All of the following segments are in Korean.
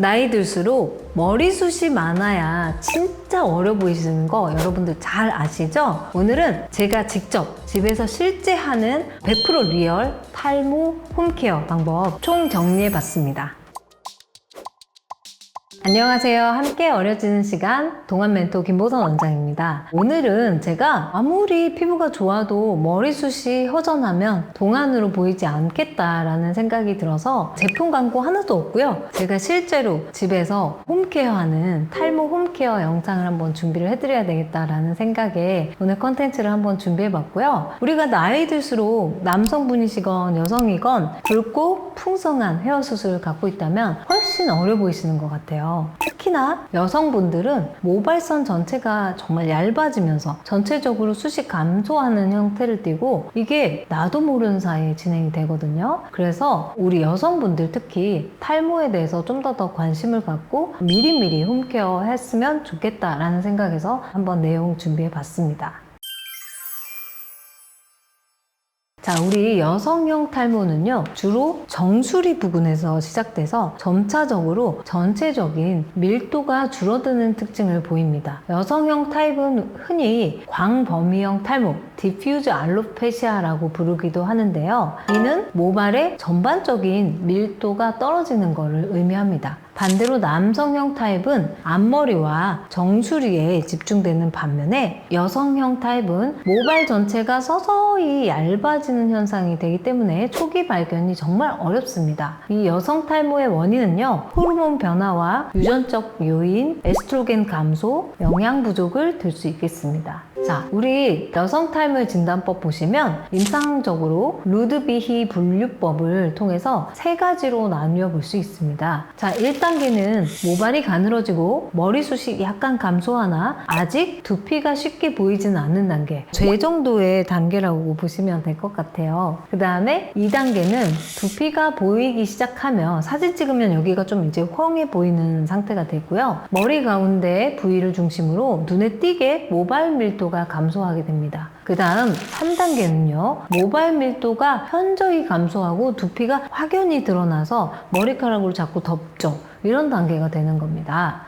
나이 들수록 머리숱이 많아야 진짜 어려 보이시는 거 여러분들 잘 아시죠? 오늘은 제가 직접 집에서 실제 하는 100% 리얼 탈모 홈케어 방법 총 정리해 봤습니다. 안녕하세요. 함께 어려지는 시간 동안 멘토 김보선 원장입니다. 오늘은 제가 아무리 피부가 좋아도 머리숱이 허전하면 동안으로 보이지 않겠다라는 생각이 들어서 제품 광고 하나도 없고요. 제가 실제로 집에서 홈케어하는 탈모 홈케어 영상을 한번 준비를 해드려야 되겠다라는 생각에 오늘 컨텐츠를 한번 준비해봤고요. 우리가 나이 들수록 남성분이시건 여성이건 붉고 풍성한 헤어숱을 갖고 있다면 훨씬 어려 보이시는 것 같아요. 특히나 여성분들은 모발선 전체가 정말 얇아지면서 전체적으로 숱이 감소하는 형태를 띠고 이게 나도 모르는 사이에 진행이 되거든요. 그래서 우리 여성분들 특히 탈모에 대해서 좀 더 관심을 갖고 미리미리 홈케어 했으면 좋겠다라는 생각에서 한번 내용 준비해 봤습니다. 자, 우리 여성형 탈모는요, 주로 정수리 부근에서 시작돼서 점차적으로 전체적인 밀도가 줄어드는 특징을 보입니다. 여성형 타입은 흔히 광범위형 탈모, 디퓨즈 알로페시아라고 부르기도 하는데요. 이는 모발의 전반적인 밀도가 떨어지는 것을 의미합니다. 반대로 남성형 타입은 앞머리와 정수리에 집중되는 반면에 여성형 타입은 모발 전체가 서서히 얇아지는 현상이 되기 때문에 초기 발견이 정말 어렵습니다. 이 여성 탈모의 원인은요, 호르몬 변화와 유전적 요인, 에스트로겐 감소, 영양 부족을 들 수 있겠습니다. 자, 우리 여성 탈모의 진단법 보시면 임상적으로 루드비히 분류법을 통해서 3가지로 나누어 볼 수 있습니다. 자, 1단계는 모발이 가늘어지고 머리숱이 약간 감소하나 아직 두피가 쉽게 보이지는 않는 단계, 제 정도의 단계라고 보시면 될 것 같아요. 그 다음에 2단계는 두피가 보이기 시작하며 사진 찍으면 여기가 좀 이제 훤해 보이는 상태가 되고요. 머리 가운데 부위를 중심으로 눈에 띄게 모발 밀도가 감소하게 됩니다. 그 다음 3단계는요, 모발 밀도가 현저히 감소하고 두피가 확연히 드러나서 머리카락으로 자꾸 덮죠. 이런 단계가 되는 겁니다.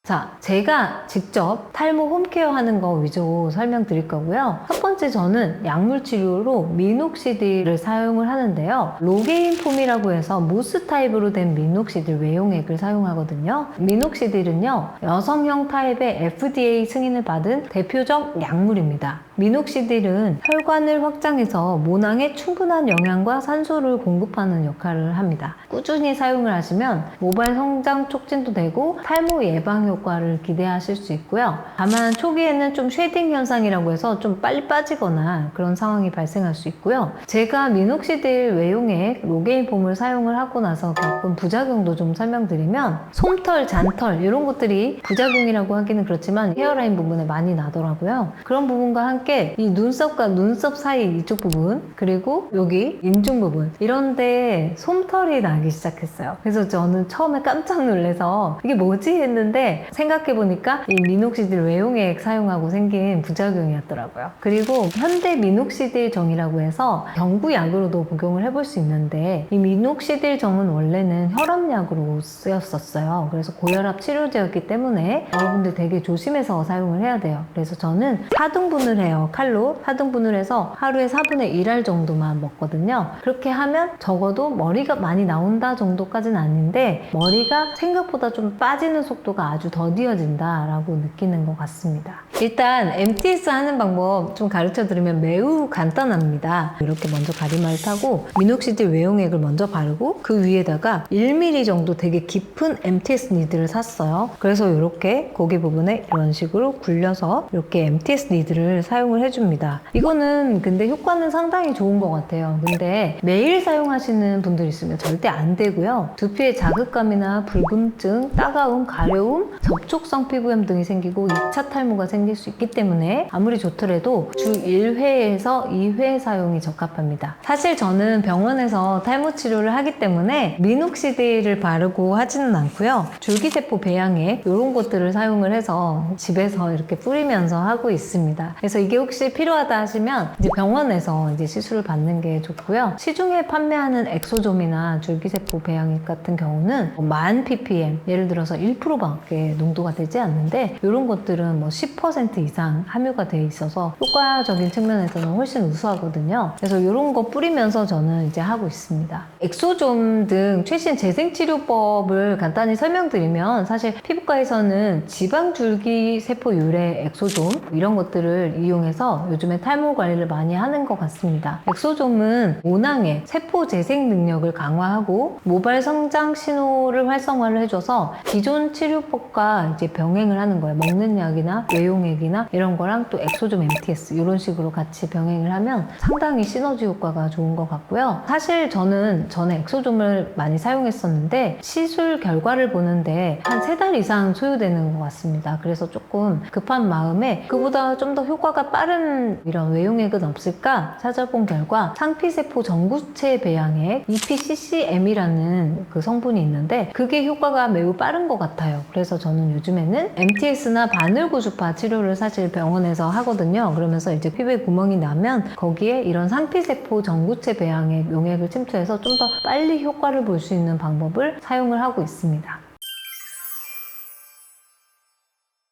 자, 제가 직접 탈모 홈케어 하는 거 위주로 설명드릴 거고요. 첫 번째, 저는 약물 치료로 미녹시딜을 사용을 하는데요. 로게인 폼이라고 해서 무스 타입으로 된 미녹시딜 외용액을 사용하거든요. 미녹시딜은요, 여성형 타입의 FDA 승인을 받은 대표적 약물입니다. 미녹시딜은 혈관을 확장해서 모낭에 충분한 영양과 산소를 공급하는 역할을 합니다. 꾸준히 사용을 하시면 모발 성장 촉진도 되고 탈모 예방 효과를 기대하실 수 있고요. 다만 초기에는 좀 쉐딩 현상이라고 해서 좀 빨리 빠지거나 그런 상황이 발생할 수 있고요. 제가 미녹시딜 외용액 로게인 폼을 사용을 하고 나서 겪은 부작용도 좀 설명드리면 솜털, 잔털 이런 것들이 부작용이라고 하기는 그렇지만 헤어라인 부분에 많이 나더라고요. 그런 부분과 함께 이 눈썹과 눈썹 사이 이쪽 부분, 그리고 여기 인중 부분 이런데 솜털이 나기 시작했어요. 그래서 저는 처음에 깜짝 놀라서 이게 뭐지 했는데 생각해보니까 이 미녹시딜 외용액 사용하고 생긴 부작용이었더라고요. 그리고 현대 미녹시딜 정이라고 해서 경구약으로도 복용을 해볼 수 있는데, 이 미녹시딜 정은 원래는 혈압약으로 쓰였었어요. 그래서 고혈압 치료제였기 때문에 여러분들 되게 조심해서 사용을 해야 돼요. 그래서 저는 4등분을 해요. 칼로 4등분을 해서 하루에 4분의 1알 정도만 먹거든요. 그렇게 하면 적어도 머리가 많이 나온다 정도까지는 아닌데 머리가 생각보다 좀 빠지는 속도가 아주 더디어진다라고 느끼는 것 같습니다. 일단 MTS 하는 방법 좀 가르쳐 드리면 매우 간단합니다. 이렇게 먼저 가리마를 타고 미녹시딜 외용액을 먼저 바르고 그 위에다가 1mm 정도 되게 깊은 MTS 니드를 샀어요. 그래서 이렇게 고기 부분에 이런 식으로 굴려서 이렇게 MTS 니드를 사용을 해줍니다. 이거는 근데 효과는 상당히 좋은 것 같아요. 근데 매일 사용하시는 분들 있으면 절대 안 되고요. 두피에 자극감이나 붉음증, 따가움, 가려움, 접촉성 피부염 등이 생기고 2차 탈모가 생길 수 있기 때문에 아무리 좋더라도 주 1회에서 2회 사용이 적합합니다. 사실 저는 병원에서 탈모 치료를 하기 때문에 미녹시딜을 바르고 하지는 않고요. 줄기세포 배양액 이런 것들을 사용을 해서 집에서 이렇게 뿌리면서 하고 있습니다. 그래서 이게 이게 혹시 필요하다 하시면 이제 병원에서 이제 시술을 받는 게 좋고요. 시중에 판매하는 엑소좀이나 줄기세포 배양액 같은 경우는 만 ppm, 예를 들어서 1%밖에 농도가 되지 않는데 이런 것들은 뭐 10% 이상 함유가 돼 있어서 효과적인 측면에서는 훨씬 우수하거든요. 그래서 이런 거 뿌리면서 저는 이제 하고 있습니다. 엑소좀 등 최신 재생치료법을 간단히 설명드리면 사실 피부과에서는 지방줄기세포 유래 엑소좀 이런 것들을 이용해서 요즘에 탈모 관리를 많이 하는 것 같습니다. 엑소좀은 모낭의 세포 재생 능력을 강화하고 모발 성장 신호를 활성화를 해줘서 기존 치료법과 이제 병행을 하는 거예요. 먹는 약이나 외용액이나 이런 거랑 또 엑소좀 MTS 이런 식으로 같이 병행을 하면 상당히 시너지 효과가 좋은 것 같고요. 사실 저는 전에 엑소좀을 많이 사용했었는데 시술 결과를 보는데 한 3달 이상 소요되는 것 같습니다. 그래서 조금 급한 마음에 그보다 좀 더 효과가 빠른 이런 외용액은 없을까 찾아본 결과 상피세포 전구체 배양액 EPCCM이라는 그 성분이 있는데 그게 효과가 매우 빠른 것 같아요. 그래서 저는 요즘에는 MTS나 바늘고주파 치료를 사실 병원에서 하거든요. 그러면서 이제 피부에 구멍이 나면 거기에 이런 상피세포 전구체 배양액 용액을 침투해서 좀 더 빨리 효과를 볼 수 있는 방법을 사용을 하고 있습니다.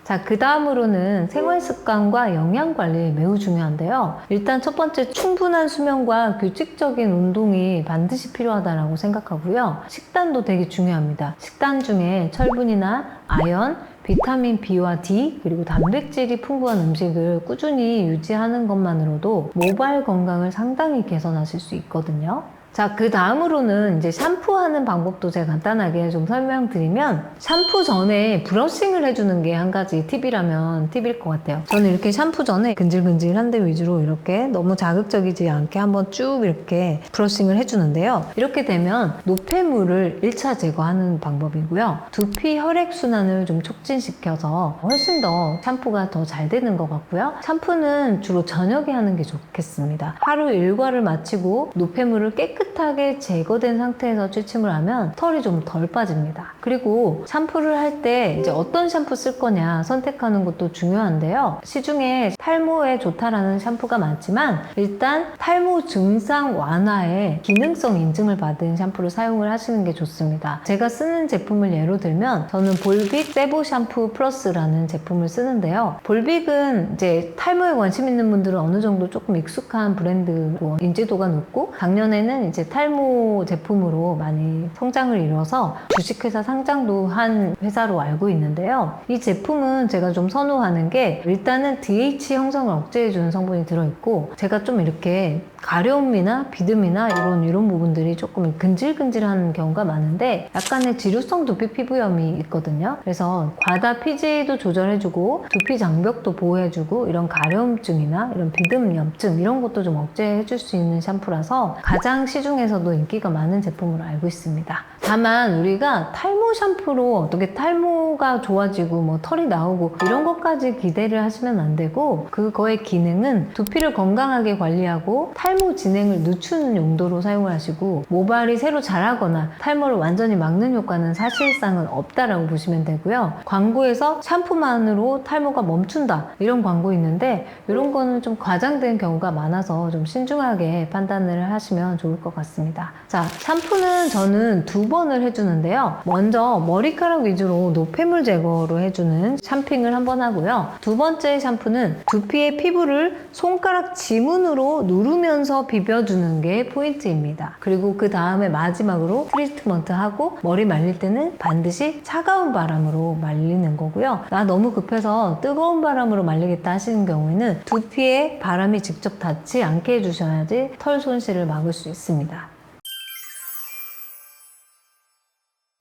자, 그 다음으로는 생활습관과 영양관리 매우 중요한데요. 일단 첫 번째 충분한 수면과 규칙적인 운동이 반드시 필요하다고 생각하고요. 식단도 되게 중요합니다. 식단 중에 철분이나 아연, 비타민 B와 D 그리고 단백질이 풍부한 음식을 꾸준히 유지하는 것만으로도 모발 건강을 상당히 개선하실 수 있거든요. 자, 그 다음으로는 이제 샴푸하는 방법도 제가 간단하게 좀 설명드리면 샴푸 전에 브러싱을 해주는 게 한 가지 팁이라면 팁일 것 같아요. 저는 이렇게 샴푸 전에 근질근질한 데 위주로 이렇게 너무 자극적이지 않게 한번 쭉 이렇게 브러싱을 해주는데요. 이렇게 되면 노폐물을 1차 제거하는 방법이고요. 두피 혈액순환을 좀 촉진시켜서 훨씬 더 샴푸가 더 잘 되는 것 같고요. 샴푸는 주로 저녁에 하는 게 좋겠습니다. 하루 일과를 마치고 노폐물을 깨끗하게 제거된 상태에서 취침을 하면 털이 좀 덜 빠집니다. 그리고 샴푸를 할 때 이제 어떤 샴푸 쓸 거냐 선택하는 것도 중요한데요. 시중에 탈모에 좋다라는 샴푸가 많지만 일단 탈모 증상 완화에 기능성 인증을 받은 샴푸를 사용을 하시는 게 좋습니다. 제가 쓰는 제품을 예로 들면 저는 볼빅 세보 샴푸 플러스라는 제품을 쓰는데요. 볼빅은 이제 탈모에 관심 있는 분들은 어느 정도 조금 익숙한 브랜드로 인지도가 높고 작년에는 이제 탈모 제품으로 많이 성장을 이뤄서 주식회사 상장도 한 회사로 알고 있는데요. 이 제품은 제가 좀 선호하는 게 일단은 DH 형성을 억제해주는 성분이 들어있고 제가 좀 이렇게 가려움이나 비듬이나 이런 부분들이 조금 근질근질한 경우가 많은데 약간의 지루성 두피 피부염이 있거든요. 그래서 과다 피지도 조절해주고 두피 장벽도 보호해주고 이런 가려움증이나 이런 비듬염증 이런 것도 좀 억제해줄 수 있는 샴푸라서 가장 시중에서도 인기가 많은 제품으로 알고 있습니다. 다만 우리가 탈모 샴푸로 어떻게 탈모가 좋아지고 뭐 털이 나오고 이런 것까지 기대를 하시면 안 되고 그거의 기능은 두피를 건강하게 관리하고 탈모 진행을 늦추는 용도로 사용을 하시고 모발이 새로 자라거나 탈모를 완전히 막는 효과는 사실상은 없다라고 보시면 되고요. 광고에서 샴푸만으로 탈모가 멈춘다 이런 광고 있는데 이런 거는 좀 과장된 경우가 많아서 좀 신중하게 판단을 하시면 좋을 것 같습니다. 자, 샴푸는 저는 2번을 해주는데요. 먼저 머리카락 위주로 노폐물 제거로 해주는 샴핑을 한번 하고요. 2번째 샴푸는 두피의 피부를 손가락 지문으로 누르면서 비벼주는 게 포인트입니다. 그리고 그 다음에 마지막으로 트리트먼트 하고 머리 말릴 때는 반드시 차가운 바람으로 말리는 거고요. 나 너무 급해서 뜨거운 바람으로 말리겠다 하시는 경우에는 두피에 바람이 직접 닿지 않게 해주셔야지 털 손실을 막을 수 있습니다.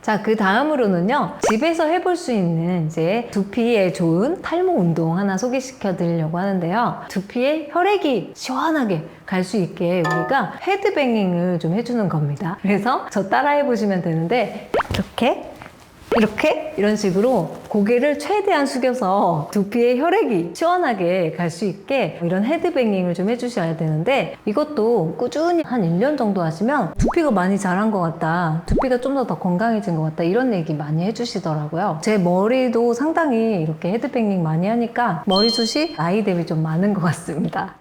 자, 그 다음으로는요, 집에서 해볼 수 있는 이제 두피에 좋은 탈모 운동 하나 소개시켜 드리려고 하는데요. 두피에 혈액이 시원하게 갈 수 있게 우리가 헤드뱅잉을 좀 해주는 겁니다. 그래서 저 따라 해보시면 되는데, 이렇게 이렇게 이런 식으로 고개를 최대한 숙여서 두피에 혈액이 시원하게 갈 수 있게 이런 헤드뱅잉을 좀 해주셔야 되는데, 이것도 꾸준히 한 1년 정도 하시면 두피가 많이 자란 것 같다, 두피가 좀 더 건강해진 것 같다, 이런 얘기 많이 해주시더라고요. 제 머리도 상당히 이렇게 헤드뱅잉 많이 하니까 머리숱이 나이 대비 좀 많은 것 같습니다.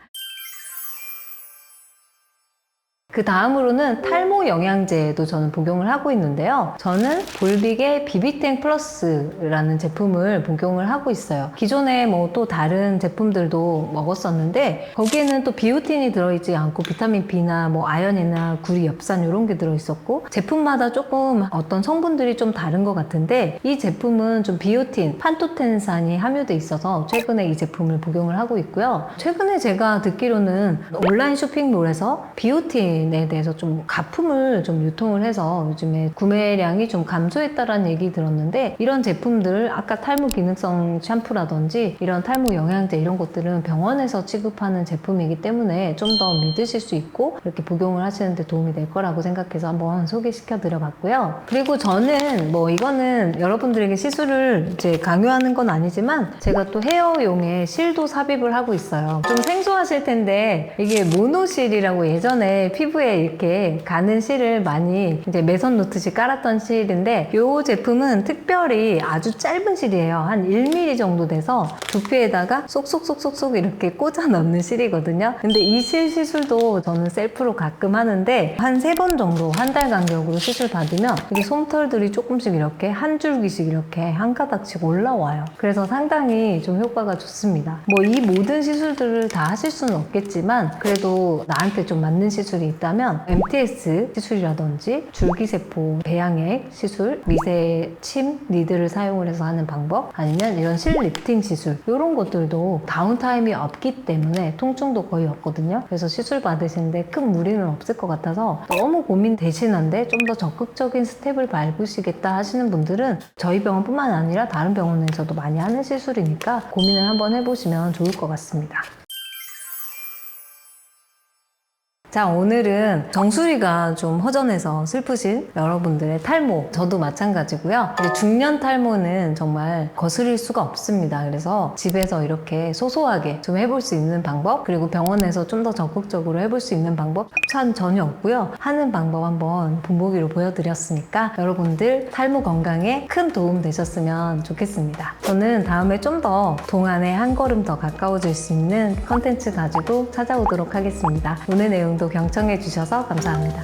그 다음으로는 탈모 영양제도 저는 복용을 하고 있는데요. 저는 볼빅의 비비탱 플러스라는 제품을 복용을 하고 있어요. 기존에 뭐 또 다른 제품들도 먹었었는데 거기에는 또 비오틴이 들어있지 않고 비타민 B나 뭐 아연이나 구리, 엽산 이런 게 들어있었고, 제품마다 조금 어떤 성분들이 좀 다른 것 같은데 이 제품은 좀 비오틴, 판토텐산이 함유돼 있어서 최근에 이 제품을 복용을 하고 있고요. 최근에 제가 듣기로는 온라인 쇼핑몰에서 비오틴에 대해서 좀 가품을 좀 유통을 해서 요즘에 구매량이 좀 감소했다라는 얘기 들었는데, 이런 제품들, 아까 탈모 기능성 샴푸라든지 이런 탈모 영양제 이런 것들은 병원에서 취급하는 제품이기 때문에 좀 더 믿으실 수 있고 이렇게 복용을 하시는데 도움이 될 거라고 생각해서 한번 소개시켜 드려 봤고요. 그리고 저는 뭐 이거는 여러분들에게 시술을 이제 강요하는 건 아니지만 제가 또 헤어용의 실도 삽입을 하고 있어요. 좀 생소하실 텐데 이게 모노실이라고 예전에 피부에 이렇게 가는 실을 많이 이제 매선 놓듯이 깔았던 실인데, 이 제품은 특별히 아주 짧은 실이에요. 한 1mm 정도 돼서 두피에다가 쏙쏙쏙쏙쏙 이렇게 꽂아 넣는 실이거든요. 근데 이 실 시술도 저는 셀프로 가끔 하는데 한 3번 정도 한 달 간격으로 시술 받으면 이게 솜털들이 조금씩 이렇게 한 줄기씩 이렇게 한 가닥씩 올라와요. 그래서 상당히 좀 효과가 좋습니다. 뭐 이 모든 시술들을 다 하실 수는 없겠지만 그래도 나한테 좀 맞는 시술이 있다면 MTS 시술이라든지 줄기세포 배양액 시술, 미세 침 니드를 사용을 해서 하는 방법, 아니면 이런 실 리프팅 시술, 이런 것들도 다운타임이 없기 때문에 통증도 거의 없거든요. 그래서 시술 받으시는데 큰 무리는 없을 것 같아서 너무 고민되시는데 좀 더 적극적인 스텝을 밟으시겠다 하시는 분들은 저희 병원뿐만 아니라 다른 병원에서도 많이 하는 시술이니까 고민을 한번 해보시면 좋을 것 같습니다. 자, 오늘은 정수리가 좀 허전해서 슬프신 여러분들의 탈모, 저도 마찬가지고요. 중년 탈모는 정말 거스릴 수가 없습니다. 그래서 집에서 이렇게 소소하게 좀 해볼 수 있는 방법, 그리고 병원에서 좀 더 적극적으로 해볼 수 있는 방법, 협찬 전혀 없고요. 하는 방법 한번 본보기로 보여드렸으니까 여러분들 탈모 건강에 큰 도움 되셨으면 좋겠습니다. 저는 다음에 좀 더 동안에 한 걸음 더 가까워질 수 있는 컨텐츠 가지고 찾아오도록 하겠습니다. 오늘 내용도 경청해 주셔서 감사합니다.